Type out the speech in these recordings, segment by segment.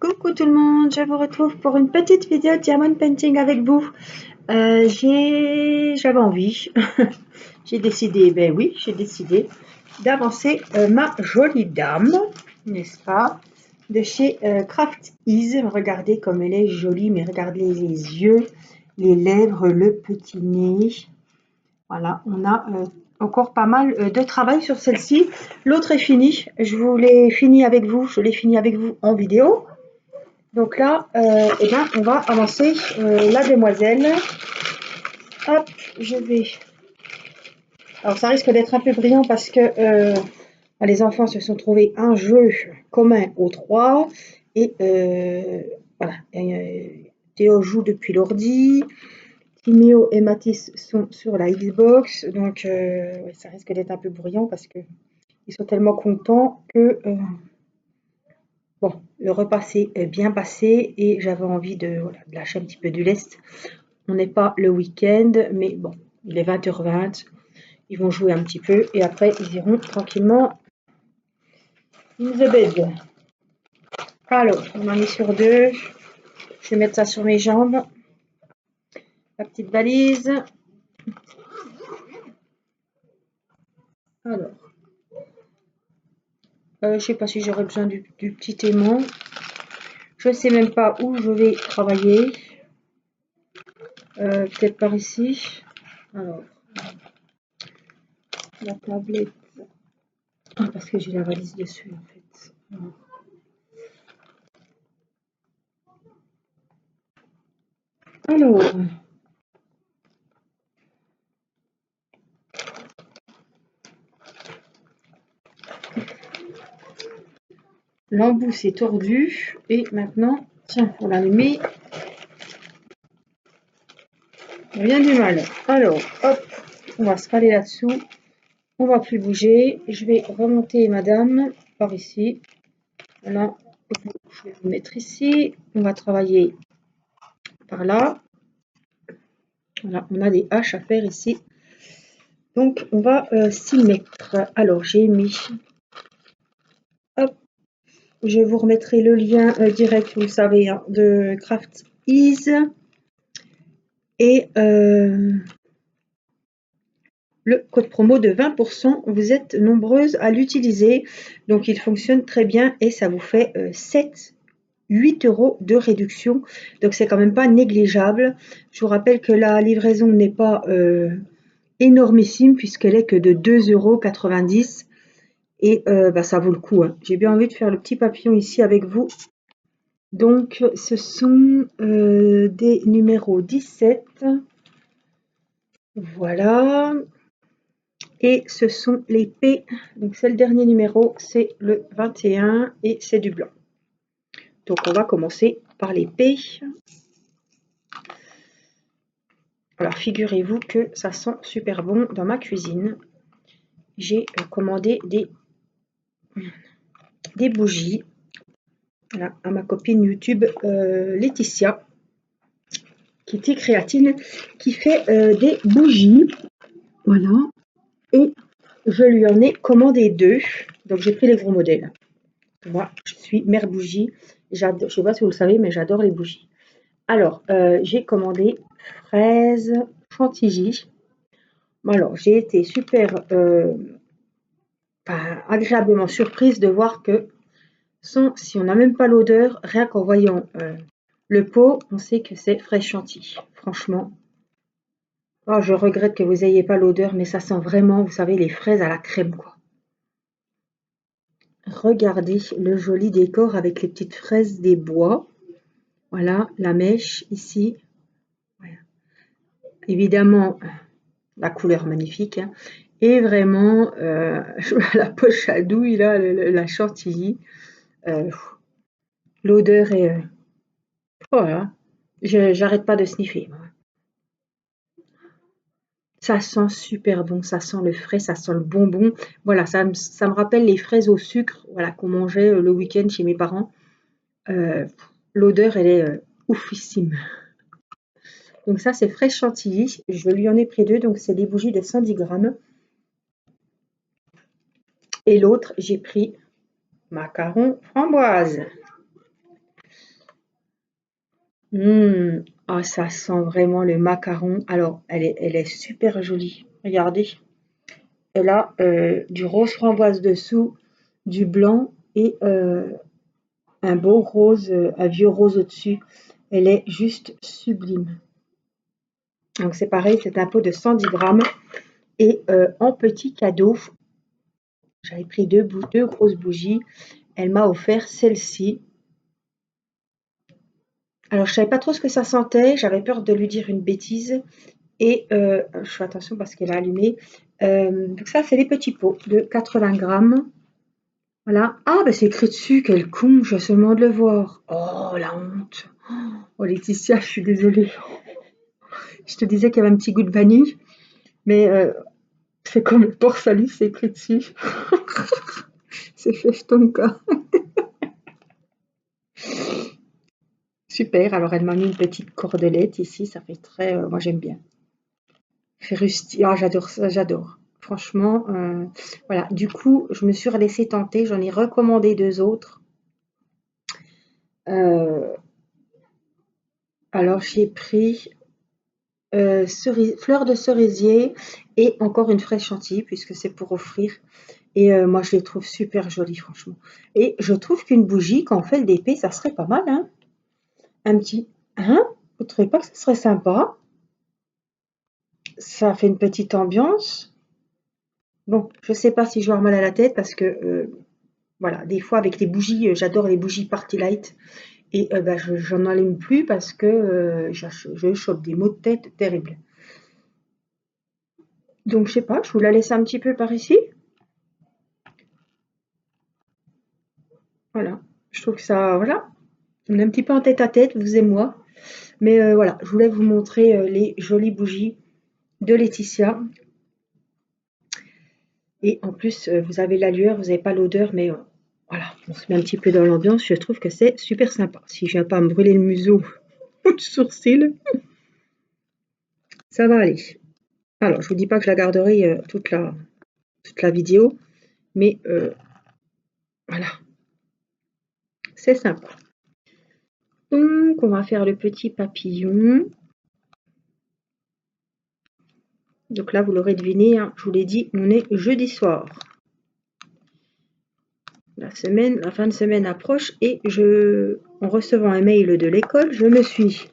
Coucou tout le monde, je vous retrouve pour une petite vidéo diamond painting avec vous. J'avais envie, j'ai décidé, ben oui, j'ai décidé d'avancer ma jolie dame, n'est-ce pas, de chez Craft Ease. Regardez comme elle est jolie, mais regardez les yeux, les lèvres, le petit nez. Voilà, on a encore pas mal de travail sur celle-ci. L'autre est finie, je l'ai fini avec vous en vidéo. Donc là, eh bien, on va avancer la demoiselle. Hop, je vais. Alors, ça risque d'être un peu brillant parce que les enfants se sont trouvés un jeu commun aux trois. Et voilà, Théo joue depuis l'ordi. Timéo et Mathis sont sur la Xbox. Donc, ouais, ça risque d'être un peu bruyant parce que ils sont tellement contents que. Bon, le repas s'est bien passé et j'avais envie de lâcher un petit peu du lest. On n'est pas le week-end, mais bon, il est 20h20. Ils vont jouer un petit peu et après, ils iront tranquillement in the bed. Alors, on en est sur deux. Je vais mettre ça sur mes jambes. La petite valise. Alors, je ne sais pas si j'aurai besoin du petit aimant. Je ne sais même pas où je vais travailler. Peut-être par ici. Alors, la tablette. Ah, parce que j'ai la valise dessus en fait. Alors, l'embout s'est tordu et maintenant, tiens, on l'allumer. Rien du mal. Alors, hop, on va se caler là-dessous. On va plus bouger. Je vais remonter madame par ici. Voilà, je vais vous mettre ici. On va travailler par là. Voilà, on a des haches à faire ici. Donc, on va s'y mettre. Alors, j'ai mis. Hop, je vous remettrai le lien direct, vous le savez, hein, de Craft Ease. Et le code promo de 20%, vous êtes nombreuses à l'utiliser, donc il fonctionne très bien et ça vous fait 8 € de réduction, donc c'est quand même pas négligeable. Je vous rappelle que la livraison n'est pas énormissime puisqu'elle est que de 2,90 € et ça vaut le coup, hein. J'ai bien envie de faire le petit papillon ici avec vous. Donc ce sont des numéros 17, voilà. Et ce sont les P, donc c'est le dernier numéro, c'est le 21 et c'est du blanc. Donc on va commencer par les P. Alors figurez-vous que ça sent super bon dans ma cuisine. J'ai commandé des bougies, voilà, à ma copine YouTube Laetitia, qui était créatine, qui fait des bougies. Voilà. Et je lui en ai commandé 2. Donc j'ai pris les gros modèles. Moi, je suis mère bougie. Je ne sais pas si vous le savez, mais j'adore les bougies. Alors, j'ai commandé fraises chantilly. Alors, j'ai été super agréablement surprise de voir que si on n'a même pas l'odeur, rien qu'en voyant le pot, on sait que c'est fraise chantilly. Franchement, oh, je regrette que vous n'ayez pas l'odeur, mais ça sent vraiment, vous savez, les fraises à la crème, quoi. Regardez le joli décor avec les petites fraises des bois. Voilà, la mèche ici. Voilà. Évidemment, la couleur magnifique, hein. Et vraiment, la poche à douille, là, la chantilly. L'odeur est... voilà. J'arrête pas de sniffer. Ça sent super bon, ça sent le frais, ça sent le bonbon. Voilà, ça me rappelle les fraises au sucre, voilà, qu'on mangeait le week-end chez mes parents. L'odeur, elle est oufissime. Donc ça, c'est fraise chantilly. Je lui en ai pris 2, donc c'est des bougies de 110 grammes. Et l'autre, j'ai pris macaron framboise. Ah, ça sent vraiment le macaron. Alors, elle est super jolie. Regardez. Elle a du rose framboise dessous, du blanc et un beau rose, un vieux rose au-dessus. Elle est juste sublime. Donc c'est pareil, c'est un pot de 110 grammes. Et en petit cadeau, j'avais pris deux grosses bougies. Elle m'a offert celle-ci. Alors je savais pas trop ce que ça sentait, j'avais peur de lui dire une bêtise. Et je fais attention parce qu'elle est allumée. Donc ça, c'est les petits pots de 80 grammes. Voilà. Ah, ben c'est écrit dessus, quel con, je viens seulement de le voir. Oh, la honte. Oh, Laetitia, je suis désolée. Je te disais qu'il y avait un petit goût de vanille, mais c'est comme le port salut, c'est écrit dessus. C'est Feftonka. Super, alors elle m'a mis une petite cordelette ici, ça fait très... moi j'aime bien. Fait rustique, ah, j'adore ça, j'adore. Franchement, voilà. Du coup, je me suis laissée tenter, j'en ai recommandé deux autres. Euh, alors j'ai pris fleur de cerisier et encore une fraise chantilly puisque c'est pour offrir. Et moi je les trouve super jolies franchement. Et je trouve qu'une bougie, quand on fait le DP, ça serait pas mal, hein? Un petit... Hein? Vous trouvez pas que ça serait sympa? Ça fait une petite ambiance. Bon, je sais pas si je vais avoir mal à la tête parce que voilà, des fois avec les bougies, j'adore les bougies Party Light et bah, j'en allume plus parce que je chope des maux de tête terribles. Donc je sais pas, je vous la laisse un petit peu par ici. Voilà, je trouve que ça, voilà, on est un petit peu en tête à tête, vous et moi. Mais voilà, je voulais vous montrer les jolies bougies de Laetitia. Et en plus, vous avez la lueur, vous n'avez pas l'odeur, mais voilà, on se met un petit peu dans l'ambiance. Je trouve que c'est super sympa. Si je viens pas à me brûler le museau ou le sourcil, ça va aller. Alors, je vous dis pas que je la garderai toute la vidéo, mais voilà, c'est sympa. Donc, on va faire le petit papillon. Donc là, vous l'aurez deviné, hein, je vous l'ai dit, on est jeudi soir. La fin de semaine approche et en recevant un mail de l'école, je me suis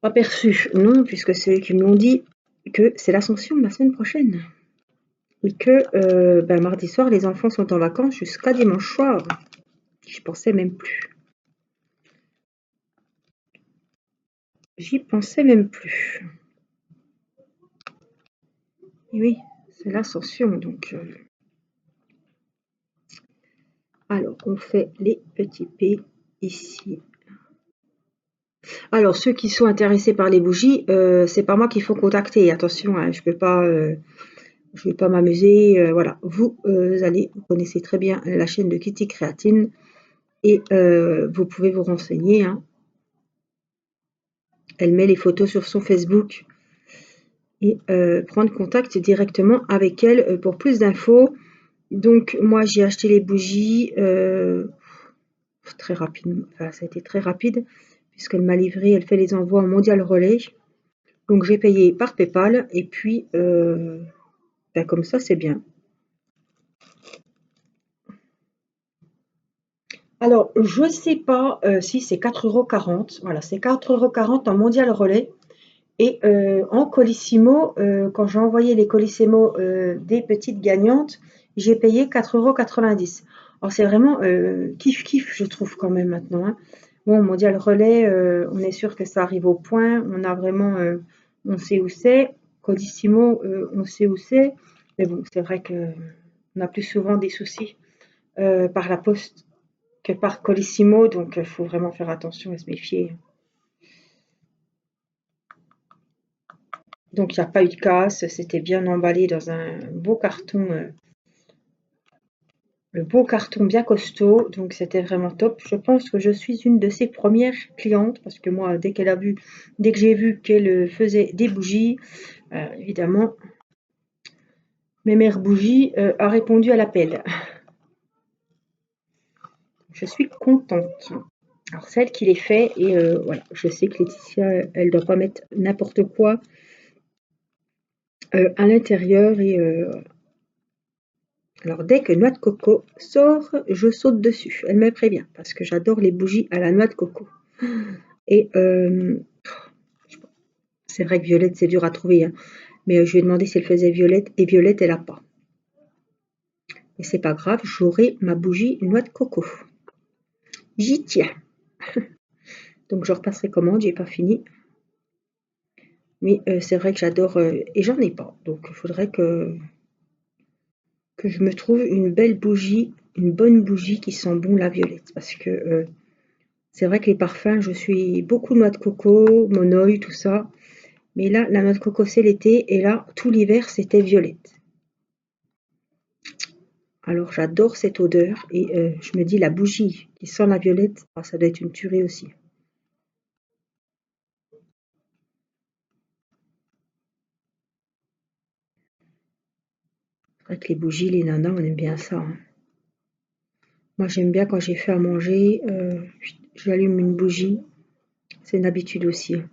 aperçue, non, puisque c'est eux qui me l'ont dit, que c'est l'Ascension la semaine prochaine. Et que mardi soir, les enfants sont en vacances jusqu'à dimanche soir. J'y pensais même plus. J'y pensais même plus. Et oui, c'est l'Ascension, donc... Alors, on fait les petits P ici. Alors, ceux qui sont intéressés par les bougies, c'est pas moi qu'il faut contacter. Attention, hein, je vais pas m'amuser. Voilà, vous vous connaissez très bien la chaîne de Kitty Créatine et vous pouvez vous renseigner, hein. Elle met les photos sur son Facebook et prendre contact directement avec elle pour plus d'infos. Donc, moi, j'ai acheté les bougies très rapidement. Enfin, ça a été très rapide puisqu'elle m'a livré, elle fait les envois en Mondial Relais. Donc j'ai payé par PayPal et puis comme ça c'est bien. Alors je sais pas si c'est 4,40 €. Voilà, c'est 4,40 € en Mondial Relais. Et en Colissimo, quand j'ai envoyé les Colissimo des petites gagnantes, j'ai payé 4,90 €. Alors c'est vraiment kiff kiff je trouve quand même maintenant, hein. Bon, Mondial Relais, on est sûr que ça arrive au point, on a vraiment, on sait où c'est. Colissimo, on sait où c'est, mais bon, c'est vrai que on a plus souvent des soucis par la poste que par Colissimo, donc il faut vraiment faire attention et se méfier. Donc il n'y a pas eu de casse, c'était bien emballé dans un beau carton, le beau carton bien costaud, donc c'était vraiment top. Je pense que je suis une de ses premières clientes parce que moi, dès que j'ai vu qu'elle faisait des bougies, évidemment, mes mères bougies a répondu à l'appel. Je suis contente. Alors celle qui les fait, et voilà, je sais que Laetitia, elle ne doit pas mettre n'importe quoi à l'intérieur. Et alors dès que noix de coco sort, je saute dessus. Elle me prévient parce que j'adore les bougies à la noix de coco. Et c'est vrai que Violette, c'est dur à trouver, hein. Mais je lui ai demandé si elle faisait Violette, et Violette, elle n'a pas. Et c'est pas grave, j'aurai ma bougie noix de coco. J'y tiens. Donc je repasserai commande, j'ai pas fini. Mais c'est vrai que j'adore, et j'en ai pas. Donc il faudrait que je me trouve une belle bougie, une bonne bougie qui sent bon la violette. Parce que c'est vrai que les parfums, je suis beaucoup noix de coco, monoï, tout ça. Mais là, la noix de coco, c'est l'été. Et là, tout l'hiver, c'était violette. Alors j'adore cette odeur. Et je me dis, la bougie qui sent la violette, ah, ça doit être une tuerie aussi. C'est vrai que les bougies, les nanas, on aime bien ça, hein. Moi, j'aime bien quand j'ai fait à manger, j'allume une bougie. C'est une habitude aussi, hein.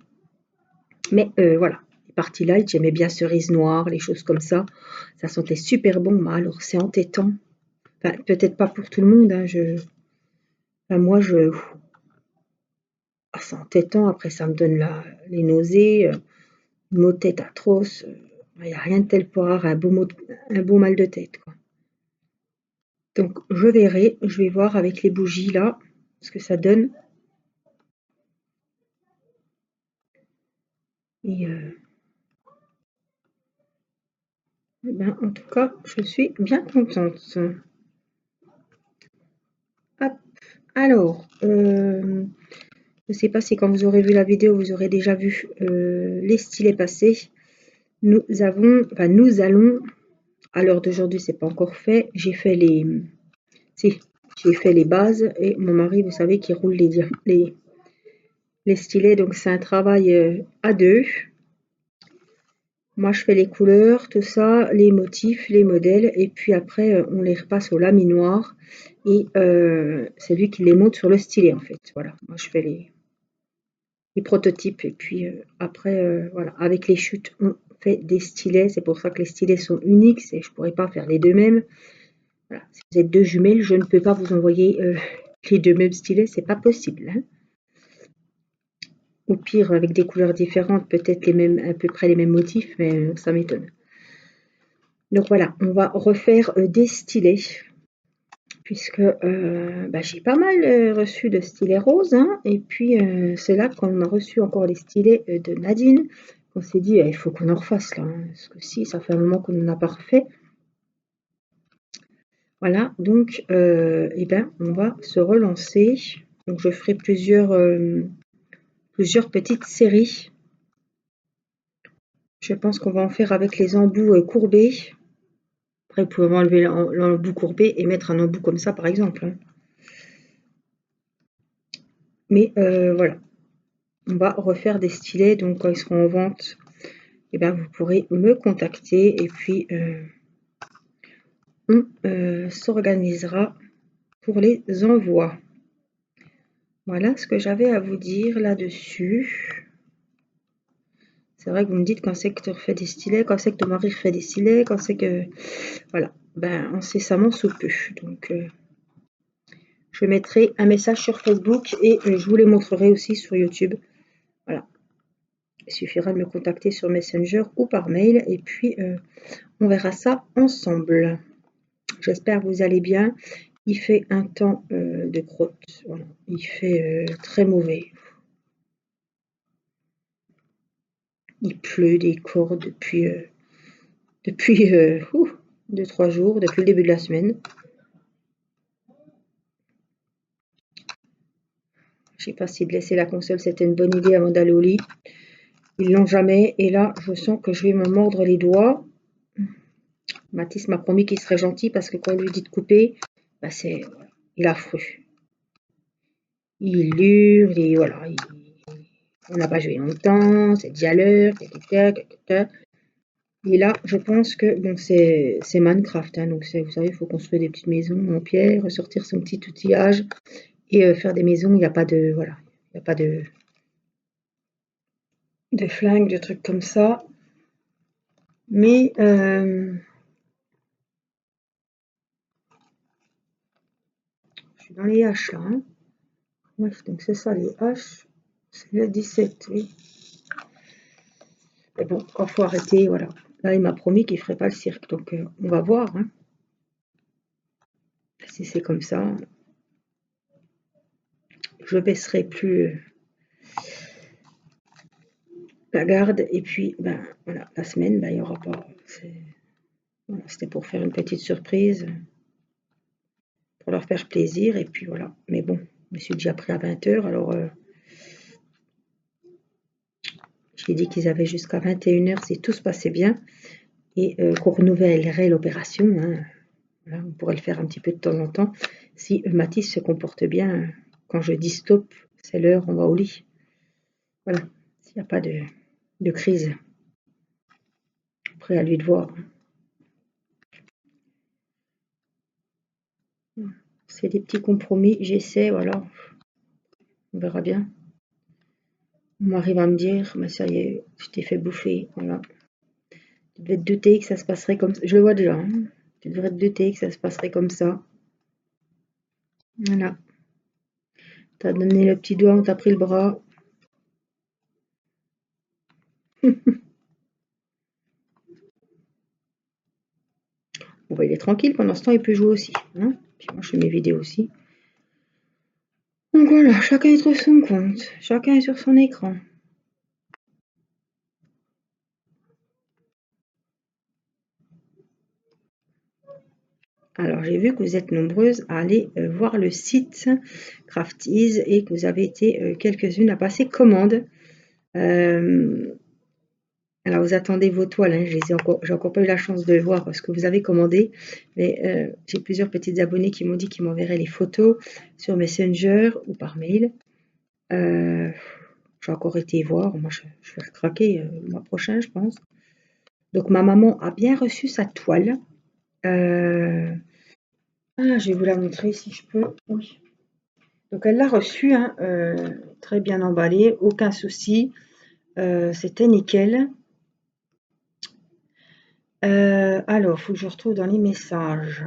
Mais voilà, les parties light, j'aimais bien cerise noire, les choses comme ça. Ça sentait super bon. Mais alors, c'est entêtant. Enfin, peut-être pas pour tout le monde, hein. Enfin, moi, ah, c'est entêtant. Après, ça me donne les nausées, une maux de tête atroce. Il n'y a rien de tel pour avoir un beau mal de tête, quoi. Donc, je verrai. Je vais voir avec les bougies là ce que ça donne. Et ben, en tout cas, je suis bien contente. Hop. Alors, je ne sais pas si quand vous aurez vu la vidéo, vous aurez déjà vu les stylets passés. Nous allons, à l'heure d'aujourd'hui, c'est pas encore fait. J'ai fait les bases, et mon mari, vous savez, qui roule les stylets. Donc c'est un travail à deux. Moi, je fais les couleurs, tout ça, les motifs, les modèles, et puis après, on les repasse au laminoir, et c'est lui qui les monte sur le stylet, en fait. Voilà, moi, je fais les prototypes, et puis après, voilà, avec les chutes, on fait des stylets. C'est pour ça que les stylets sont uniques, je ne pourrais pas faire les deux mêmes. Voilà. Si vous êtes deux jumelles, je ne peux pas vous envoyer les deux mêmes stylets, c'est pas possible, hein. Au pire, avec des couleurs différentes, peut-être les mêmes, à peu près les mêmes motifs, mais ça m'étonne. Donc voilà, on va refaire des stylets, puisque j'ai pas mal reçu de stylets roses, hein. Et puis c'est là qu'on a reçu encore les stylets de Nadine. On s'est dit, il faut qu'on en refasse là, hein, parce que si, ça fait un moment qu'on n'en a pas refait. Voilà, donc on va se relancer. Donc je ferai plusieurs petites séries. Je pense qu'on va en faire avec les embouts courbés. Après, vous pouvez enlever l'embout courbé et mettre un embout comme ça, par exemple, hein. Mais voilà, on va refaire des stylets. Donc quand ils seront en vente, vous pourrez me contacter, et puis on s'organisera pour les envois. Voilà ce que j'avais à vous dire là-dessus. C'est vrai que vous me dites quand c'est que tu refais des stylets, quand c'est que ton mari refait des stylets, quand c'est que... Voilà, incessamment sous peu. Donc, je mettrai un message sur Facebook, et je vous les montrerai aussi sur YouTube. Voilà. Il suffira de me contacter sur Messenger ou par mail, et puis on verra ça ensemble. J'espère que vous allez bien. Il fait un temps de crotte. Voilà. Il fait très mauvais. Il pleut des corps depuis 2-3 jours, depuis le début de la semaine. Je sais pas si de laisser la console, c'était une bonne idée avant d'aller au lit. Ils l'ont jamais, et là, je sens que je vais me mordre les doigts. Mathis m'a promis qu'il serait gentil, parce que quand on lui dit de couper, il est affreux. Il hurle, et voilà. On n'a pas joué longtemps, c'est déjà l'heure, et là, je pense que c'est Minecraft, hein, donc vous savez, il faut construire des petites maisons en pierre, ressortir son petit outillage, et faire des maisons, il n'y a pas de, voilà, il n'y a pas de flingues, de trucs comme ça. Mais je suis dans les H là, hein. Ouais, donc c'est ça les H, c'est le 17, oui. Mais bon, quand faut arrêter, voilà. Là, il m'a promis qu'il ferait pas le cirque, donc on va voir, hein. Si c'est comme ça, je baisserai plus la garde, et puis ben voilà, la semaine, ben il y aura pas. Voilà, c'était pour faire une petite surprise, pour leur faire plaisir, et puis voilà. Mais bon, je me suis déjà pris à 20 h, alors j'ai dit qu'ils avaient jusqu'à 21 h si tout se passait bien, et qu'on renouvellerait l'opération, hein. Voilà, on pourrait le faire un petit peu de temps en temps. Si Mathis se comporte bien, quand je dis stop, c'est l'heure, on va au lit. Voilà, s'il n'y a pas de crise. Après, à lui de voir. C'est des petits compromis, j'essaie, voilà. On verra bien. On arrive à me dire, mais ça y est, je t'ai fait bouffer, voilà. Tu devais te douter que ça se passerait comme ça. Je le vois déjà, hein. Tu devrais te douter que ça se passerait comme ça. Voilà. T'as donné le petit doigt, on t'a pris le bras. Bon, bah, il est tranquille, pendant ce temps, il peut jouer aussi, hein. Puis moi, je fais mes vidéos aussi. Donc voilà, chacun y trouve son compte. Chacun est sur son écran. Alors, j'ai vu que vous êtes nombreuses à aller voir le site Craftease et que vous avez été quelques-unes à passer commande. Alors, vous attendez vos toiles, hein. J'ai encore pas eu la chance de voir ce que vous avez commandé, mais j'ai plusieurs petites abonnées qui m'ont dit qu'ils m'enverraient les photos sur Messenger ou par mail. J'ai encore été voir, moi je vais recraquer le mois prochain, je pense. Donc, ma maman a bien reçu sa toile. Je vais vous la montrer si je peux. Oui. Donc, elle l'a reçue, hein, très bien emballée, aucun souci. C'était nickel. Alors, il faut que je retrouve dans les messages.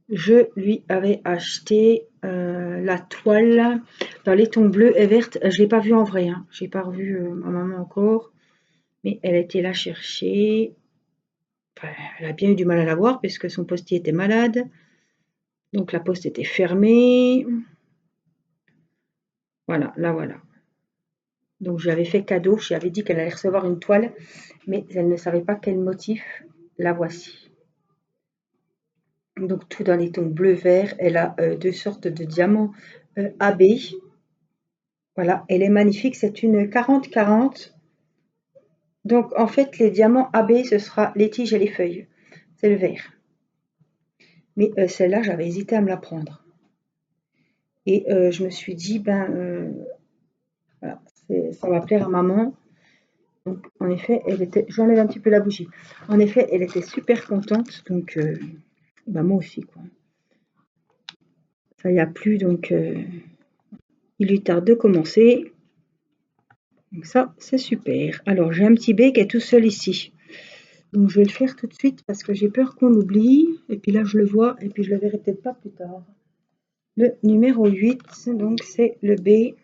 Je lui avais acheté la toile dans les tons bleus et vertes. Je ne l'ai pas vue en vrai, hein. Je n'ai pas revu ma maman encore. Mais elle était là chercher. Enfin, elle a bien eu du mal à la voir puisque son postier était malade. Donc la poste était fermée. Voilà, là voilà. Donc je lui avais fait cadeau. Je lui avais dit qu'elle allait recevoir une toile, mais elle ne savait pas quel motif. La voici. Donc tout dans les tons bleu-vert. Elle a deux sortes de diamants AB. Voilà, elle est magnifique. C'est une 40-40. Donc en fait, les diamants AB, ce sera les tiges et les feuilles. C'est le vert. Mais celle-là, j'avais hésité à me la prendre. Et je me suis dit, ben voilà, ça va plaire à maman. Donc en effet, j'enlève un petit peu la bougie. En effet, elle était super contente. Donc ben, moi aussi, quoi. Ça y a plus, donc il lui tarde de commencer. Donc ça, c'est super. Alors j'ai un petit B qui est tout seul ici. Donc je vais le faire tout de suite parce que j'ai peur qu'on l'oublie. Et puis là, je le vois et puis je le verrai peut-être pas plus tard. Le numéro 8, donc c'est le B.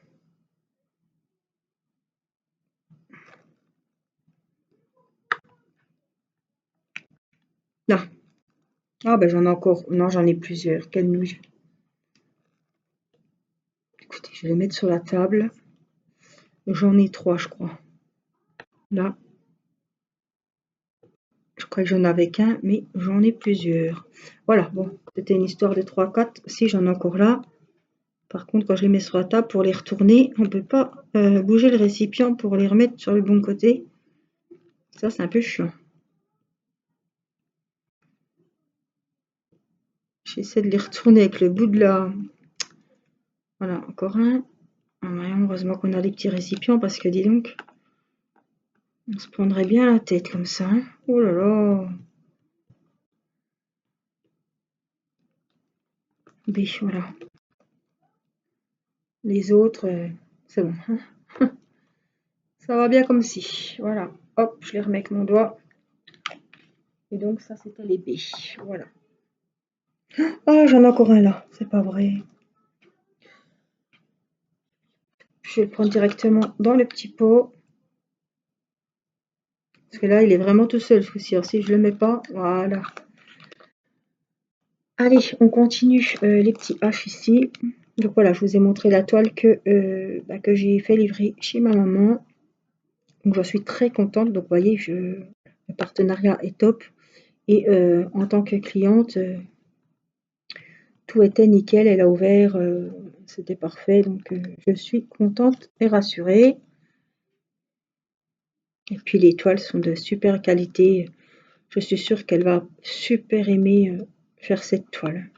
Là. Ah ben j'en ai encore. Non, j'en ai plusieurs. Quelle nouille. Écoutez, je vais les mettre sur la table. J'en ai 3, je crois. Là. Je crois que j'en avais qu'un, mais j'en ai plusieurs. Voilà, bon, c'était une histoire de 3-4. Si, j'en ai encore là. Par contre, quand je les mets sur la table pour les retourner, on ne peut pas bouger le récipient pour les remettre sur le bon côté. Ça, c'est un peu chiant. J'essaie de les retourner avec le bout de la... Voilà, encore un. Heureusement qu'on a les petits récipients parce que, dis donc, on se prendrait bien la tête comme ça, hein. Oh là là. B, voilà. Les autres, c'est bon. Ça va bien comme si. Voilà. Hop, je les remets avec mon doigt. Et donc ça, c'était les B. Voilà. Ah, j'en ai encore un là. C'est pas vrai. Je vais le prendre directement dans le petit pot. Parce que là, il est vraiment tout seul ce coup-ci. Alors si je le mets pas, voilà. Allez, on continue les petits H ici. Donc voilà, je vous ai montré la toile que j'ai fait livrer chez ma maman. Donc je suis très contente. Donc vous voyez, le partenariat est top. Et en tant que cliente, tout était nickel. Elle a ouvert, c'était parfait. Donc je suis contente et rassurée. Et puis les toiles sont de super qualité. Je suis sûre qu'elle va super aimer faire cette toile.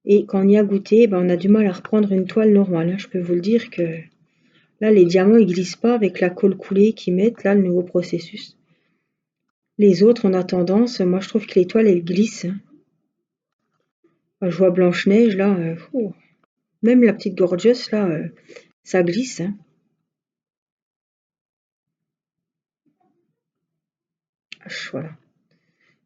Et quand on y a goûté, on a du mal à reprendre une toile normale, hein. Je peux vous le dire que là, les diamants, ils glissent pas avec la colle coulée qu'ils mettent, là, le nouveau processus. Les autres, on a tendance, moi je trouve que les toiles, elles glissent, hein. Je vois Blanche-Neige, là, même la petite Gorgeous, là, ça glisse, hein. H, voilà.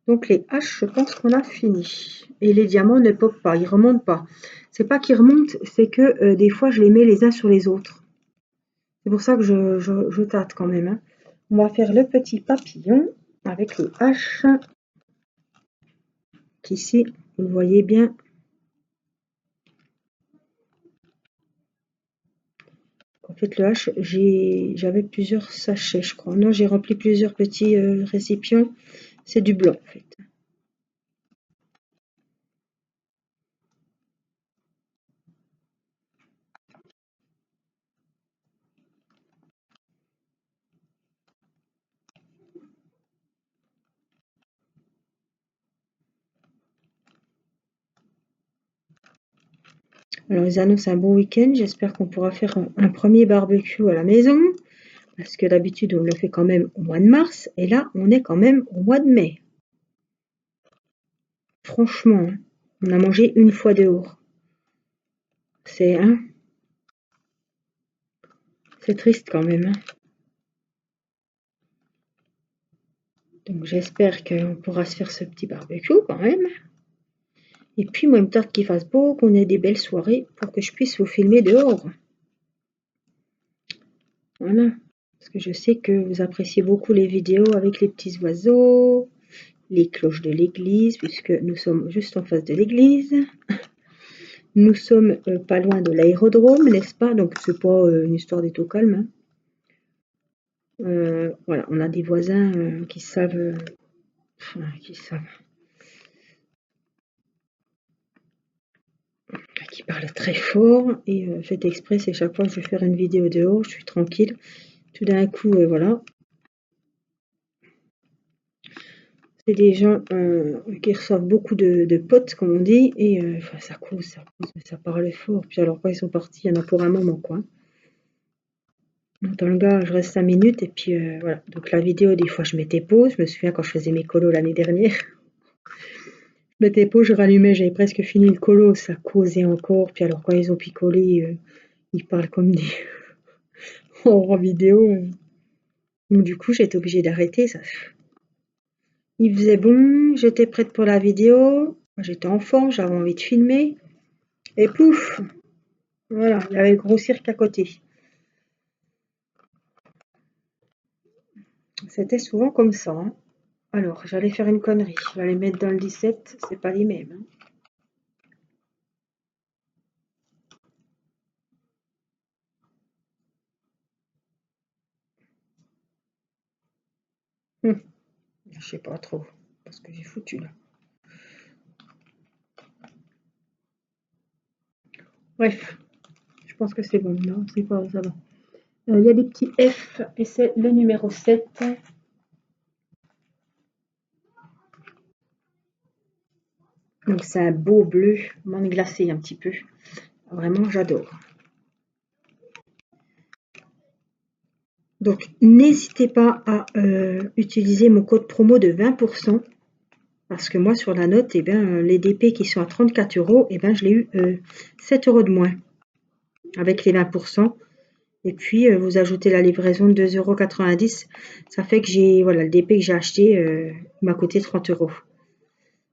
Donc les H, je pense qu'on a fini. Et les diamants ne popent pas, ils remontent pas. C'est pas qu'ils remontent, c'est que des fois, je les mets les uns sur les autres. C'est pour ça que je tâte quand même, hein. On va faire le petit papillon avec les H. Ici, vous le voyez bien. En fait, le H, j'avais plusieurs sachets, je crois. Non, j'ai rempli plusieurs petits récipients. C'est du blanc, en fait. Alors, ils annoncent un bon week-end. J'espère qu'on pourra faire un premier barbecue à la maison. Parce que d'habitude, on le fait quand même au mois de mars. Et là, on est quand même au mois de mai. Franchement, hein, on a mangé une fois dehors. C'est triste quand même, hein. Donc j'espère qu'on pourra se faire ce petit barbecue quand même. Et puis moi, il me tarde qu'il fasse beau, qu'on ait des belles soirées pour que je puisse vous filmer dehors. Voilà. Parce que je sais que vous appréciez beaucoup les vidéos avec les petits oiseaux, les cloches de l'église, puisque nous sommes juste en face de l'église. Nous sommes pas loin de l'aérodrome, n'est-ce pas? Donc c'est pas une histoire d'être au calme, hein. Voilà, on a des voisins qui savent, qui parlent très fort et faites exprès, c'est chaque fois que je vais faire une vidéo dehors, je suis tranquille. Tout d'un coup, voilà. C'est des gens qui reçoivent beaucoup de potes, comme on dit, et ça cause, mais ça parle fort. Puis alors quand ils sont partis, il y en a pour un moment, quoi. Dans le gars, je reste 5 minutes et puis voilà. Donc la vidéo, des fois, je mettais pause. Je me souviens quand je faisais mes colos l'année dernière. Je mettais pause, je rallumais, j'avais presque fini le colo, ça causait encore. Puis alors quand ils ont picolé, ils parlent comme des en vidéo. Donc du coup, j'étais obligée d'arrêter. Ça. Il faisait bon, j'étais prête pour la vidéo. J'étais en forme, j'avais envie de filmer. Et pouf! Voilà, il y avait le gros cirque à côté. C'était souvent comme ça, hein. Alors, j'allais faire une connerie. J'allais mettre dans le 17, c'est pas les mêmes, hein. Je sais pas trop ce que j'ai foutu là. Bref, je pense que c'est bon. Non, c'est pas, ça va. Il y a des petits F et c'est le numéro 7. Donc c'est un beau bleu, menthe glacée un petit peu. Vraiment, j'adore. Donc n'hésitez pas à utiliser mon code promo de 20%. Parce que moi, sur la note, eh bien, les DP qui sont à 34 €, eh bien, je l'ai eu 7 € de moins. avec les 20%. Et puis, vous ajoutez la livraison de 2,90 €. Ça fait que j'ai, voilà, le DP que j'ai acheté m'a coûté 30 €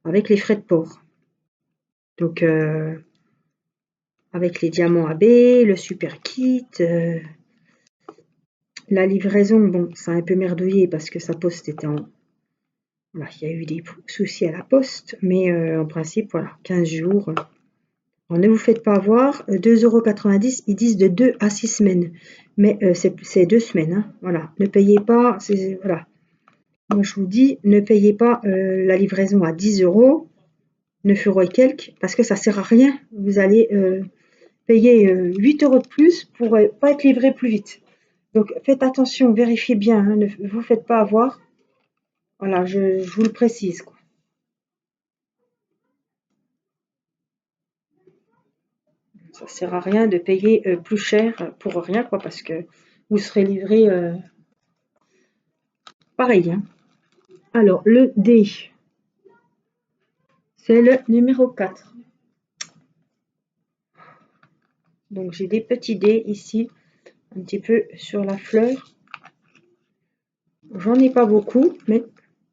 avec les frais de port. Donc, avec les diamants AB, le super kit, la livraison, bon, ça a un peu merdouillé parce que sa poste était en... Voilà, il y a eu des soucis à la poste, mais en principe, voilà, 15 jours. Alors, ne vous faites pas avoir, 2,90 €, ils disent de 2 à 6 semaines. Mais c'est 2 semaines, hein, voilà. Ne payez pas, voilà. Moi, je vous dis, ne payez pas la livraison à 10 €, 9 € et quelques, parce que ça sert à rien. Vous allez payer 8 € de plus pour pas être livré plus vite. Donc, faites attention, vérifiez bien, hein, ne vous faites pas avoir. Voilà, je vous le précise, quoi. Ça sert à rien de payer plus cher pour rien, quoi, parce que vous serez livré pareil, hein. Alors, le D, c'est le numéro 4. Donc, j'ai des petits dés ici, un petit peu sur la fleur. J'en ai pas beaucoup, mais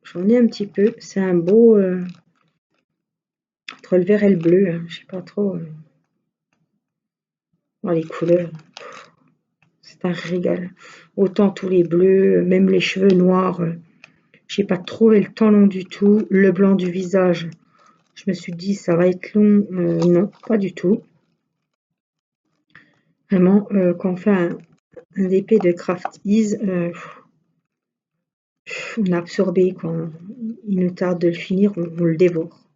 j'en ai un petit peu. C'est un beau... entre le vert et le bleu, hein, je sais pas trop. Oh, les couleurs, c'est un régal. Autant tous les bleus, même les cheveux noirs. J'ai pas trouvé le temps long du tout. Le blanc du visage, je me suis dit ça va être long. Non, pas du tout. Vraiment, quand on fait un DP de Craft Ease, on a absorbé, quoi. Il nous tarde de le finir, on le dévore.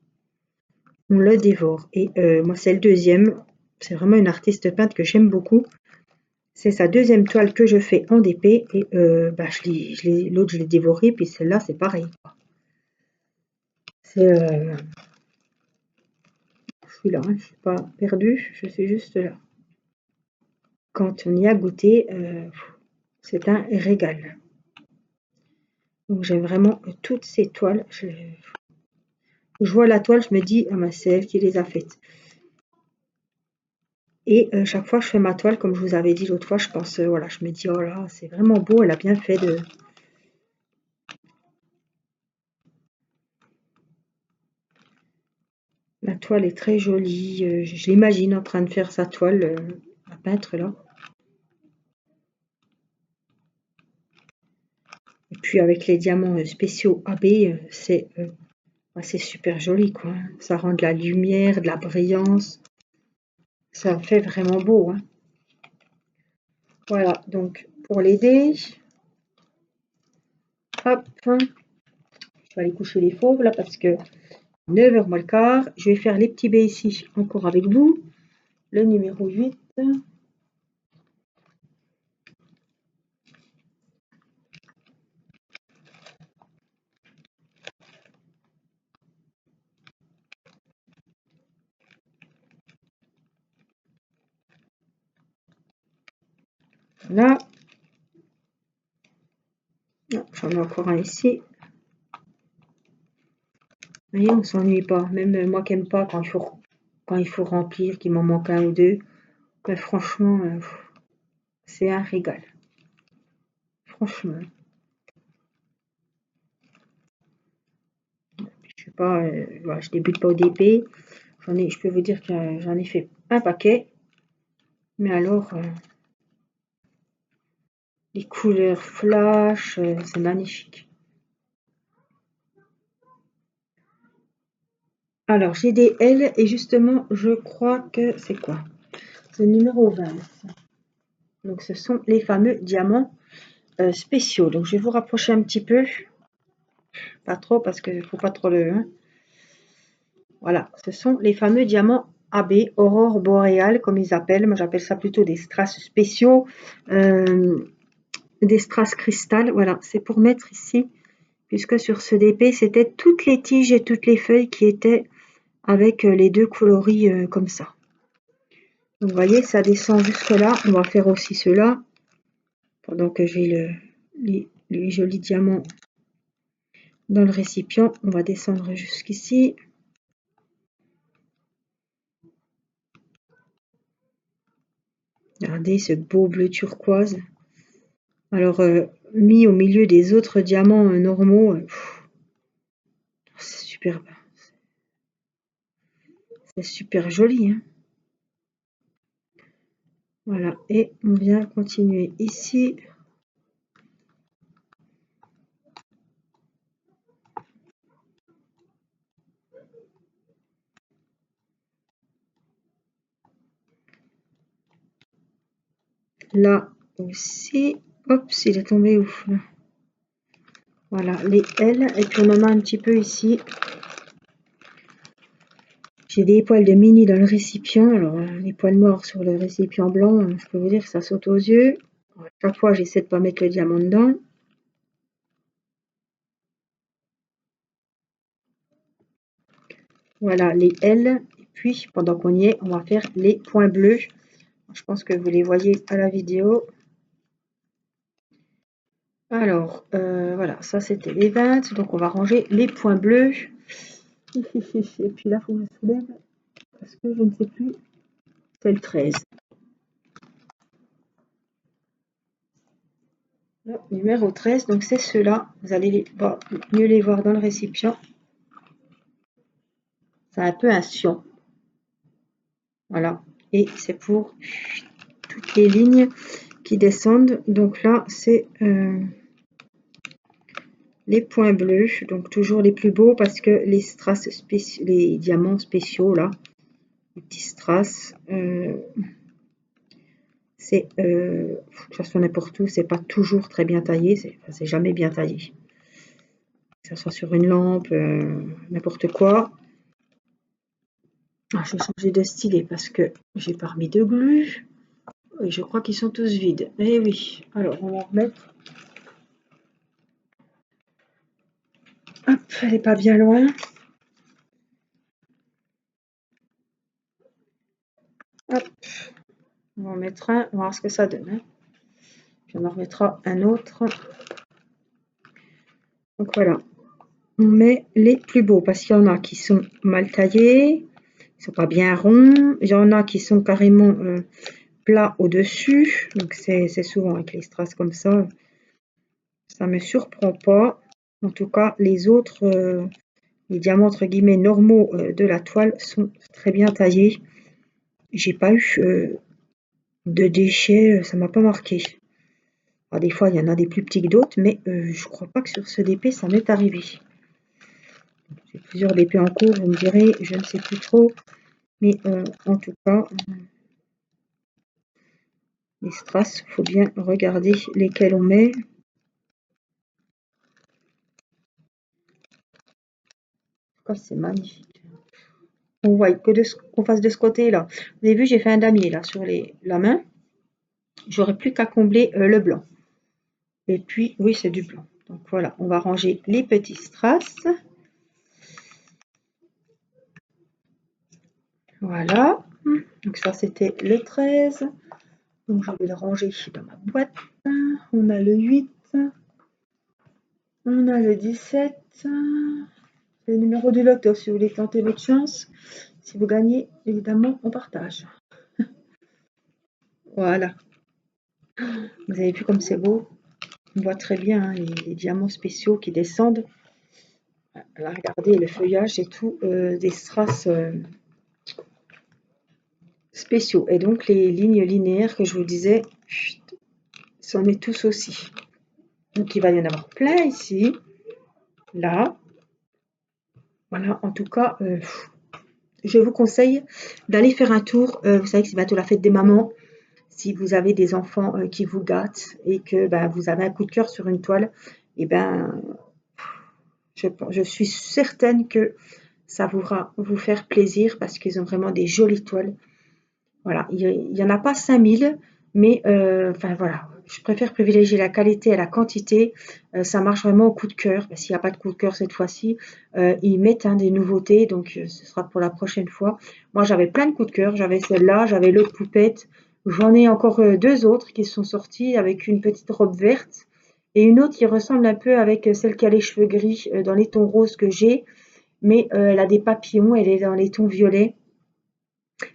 On le dévore. Et moi, c'est le deuxième. C'est vraiment une artiste peintre que j'aime beaucoup. C'est sa deuxième toile que je fais en DP. Et bah, l'autre, je l'ai dévorée. Puis celle-là, c'est pareil, quoi. C'est... je suis là, hein, je suis pas perdue. Je suis juste là. Quand on y a goûté, c'est un régal. Donc j'aime vraiment toutes ces toiles. Je vois la toile, je me dis, ah ben, c'est elle qui les a faites. Et chaque fois que je fais ma toile, comme je vous avais dit l'autre fois, je pense, voilà, je me dis, oh là, c'est vraiment beau, elle a bien fait de... La toile est très jolie, je l'imagine en train de faire sa toile à peintre là. Et puis avec les diamants spéciaux AB, c'est super joli, quoi. Ça rend de la lumière, de la brillance. Ça fait vraiment beau, hein. Voilà, donc pour les dés, hop, je vais aller coucher les fauves là parce que 9h moins le quart. Je vais faire les petits baies ici encore avec vous. Le numéro 8. Là. J'en ai encore un ici. Vous voyez, on ne s'ennuie pas. Même moi qui n'aime pas quand il faut remplir, qu'il m'en manque un ou deux. Mais franchement, c'est un régal. Franchement. Je sais pas, voilà, je débute pas au DP. Je peux vous dire que j'en ai fait un paquet. Mais alors, les couleurs flash, c'est magnifique. Alors, j'ai des L et justement, je crois que c'est quoi? C'est le numéro 20. Donc, ce sont les fameux diamants spéciaux. Donc, je vais vous rapprocher un petit peu. Pas trop parce qu'il ne faut pas trop le... hein. Voilà, ce sont les fameux diamants AB, aurore boréale, comme ils appellent. Moi, j'appelle ça plutôt des strass spéciaux, des strass cristal. Voilà, c'est pour mettre ici, puisque sur ce DP, c'était toutes les tiges et toutes les feuilles qui étaient avec les deux coloris comme ça. Donc, vous voyez, ça descend jusque là. On va faire aussi cela, pendant que j'ai les jolis diamants dans le récipient. On va descendre jusqu'ici. Regardez ce beau bleu turquoise. Alors, mis au milieu des autres diamants normaux, c'est superbe. C'est super joli, hein. Voilà, et on vient continuer ici. Là aussi, hop, il est tombé où là? Voilà, les L, et puis on en a un petit peu ici. J'ai des poils de mini dans le récipient. Alors, les poils noirs sur le récipient blanc, je peux vous dire que ça saute aux yeux. À chaque fois, j'essaie de pas mettre le diamant dedans. Voilà, les L. Et puis, pendant qu'on y est, on va faire les points bleus. Je pense que vous les voyez à la vidéo. Alors, voilà, ça c'était les 20. Donc, on va ranger les points bleus. Et puis là, il faut que je soulève parce que je ne sais plus. C'est le 13. Le numéro 13, donc c'est ceux-là. Vous allez mieux les voir dans le récipient. C'est un peu un sion. Voilà. Et c'est pour toutes les lignes qui descendent. Donc là, c'est les points bleus. Donc toujours les plus beaux parce que les strass spéciaux, les diamants spéciaux là, les petits strass, c'est de toute façon n'importe où, c'est pas toujours très bien taillé. C'est jamais bien taillé. Que ce soit sur une lampe, n'importe quoi. Ah, je vais changer de stylet parce que j'ai pas remis de glu. Et je crois qu'ils sont tous vides. Eh oui. Alors, on va en remettre. Hop, elle n'est pas bien loin. Hop. On va en mettre un. On va voir ce que ça donne. Hein. Puis on en remettra un autre. Donc voilà. On met les plus beaux parce qu'il y en a qui sont mal taillés. Ils sont pas bien ronds. Il y en a qui sont carrément plats au-dessus. Donc c'est souvent avec les strass comme ça. Ça me surprend pas. En tout cas, les autres, les diamants entre guillemets normaux de la toile sont très bien taillés. J'ai pas eu de déchets, ça m'a pas marqué. Alors, des fois, il y en a des plus petits que d'autres, mais je crois pas que sur ce DP, ça m'est arrivé. J'ai plusieurs DP en cours, vous me direz, je ne sais plus trop. Mais en tout cas, les strass, il faut bien regarder lesquels on met. Oh, c'est magnifique. On voit que qu'on fasse de ce côté-là. Vous avez vu, j'ai fait un damier là sur la main. J'aurais plus qu'à combler le blanc. Et puis, oui, c'est du blanc. Donc voilà, on va ranger les petits strass. Voilà. Donc ça, c'était le 13. Donc je vais le ranger dans ma boîte. On a le 8. On a le 17. C'est le numéro du loto si vous voulez tenter votre chance. Si vous gagnez, évidemment, on partage. Voilà. Vous avez vu comme c'est beau. On voit très bien hein, les diamants spéciaux qui descendent. Là, regardez le feuillage et tout, des strass spéciaux. Et donc les lignes linéaires que je vous disais, c'en est tous aussi. Donc il va y en avoir plein ici, là. Voilà, en tout cas, je vous conseille d'aller faire un tour. Vous savez que c'est bientôt la fête des mamans. Si vous avez des enfants qui vous gâtent et que vous avez un coup de cœur sur une toile, et je suis certaine que ça va vous faire plaisir parce qu'ils ont vraiment des jolies toiles. Voilà, il n'y en a pas 5000, mais enfin voilà, je préfère privilégier la qualité à la quantité. Ça marche vraiment au coup de cœur. S'il n'y a pas de coup de cœur cette fois-ci, ils mettent des nouveautés, donc ce sera pour la prochaine fois. Moi, j'avais plein de coups de cœur. J'avais celle-là, j'avais l'autre poupette. J'en ai encore deux autres qui sont sorties avec une petite robe verte et une autre qui ressemble un peu avec celle qui a les cheveux gris dans les tons roses que j'ai, mais elle a des papillons, elle est dans les tons violets.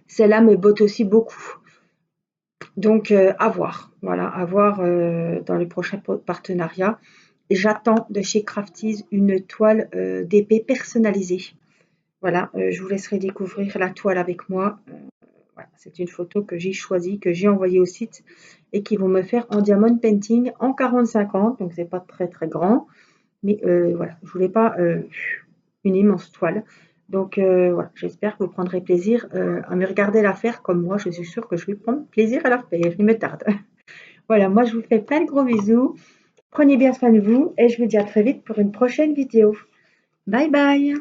Celle-là me botte aussi beaucoup. Donc, à voir. Voilà, à voir dans le prochain partenariat. J'attends de chez Crafties une toile d'épée personnalisée. Voilà, je vous laisserai découvrir la toile avec moi. Voilà, c'est une photo que j'ai choisie, que j'ai envoyée au site et qui vont me faire en diamond painting en 40-50. Donc, c'est pas très très grand. Mais voilà, je voulais pas une immense toile. Donc voilà, j'espère que vous prendrez plaisir à me regarder la faire comme moi. Je suis sûre que je vais prendre plaisir à la faire. Il me tarde. Voilà, moi je vous fais plein de gros bisous. Prenez bien soin de vous et je vous dis à très vite pour une prochaine vidéo. Bye bye!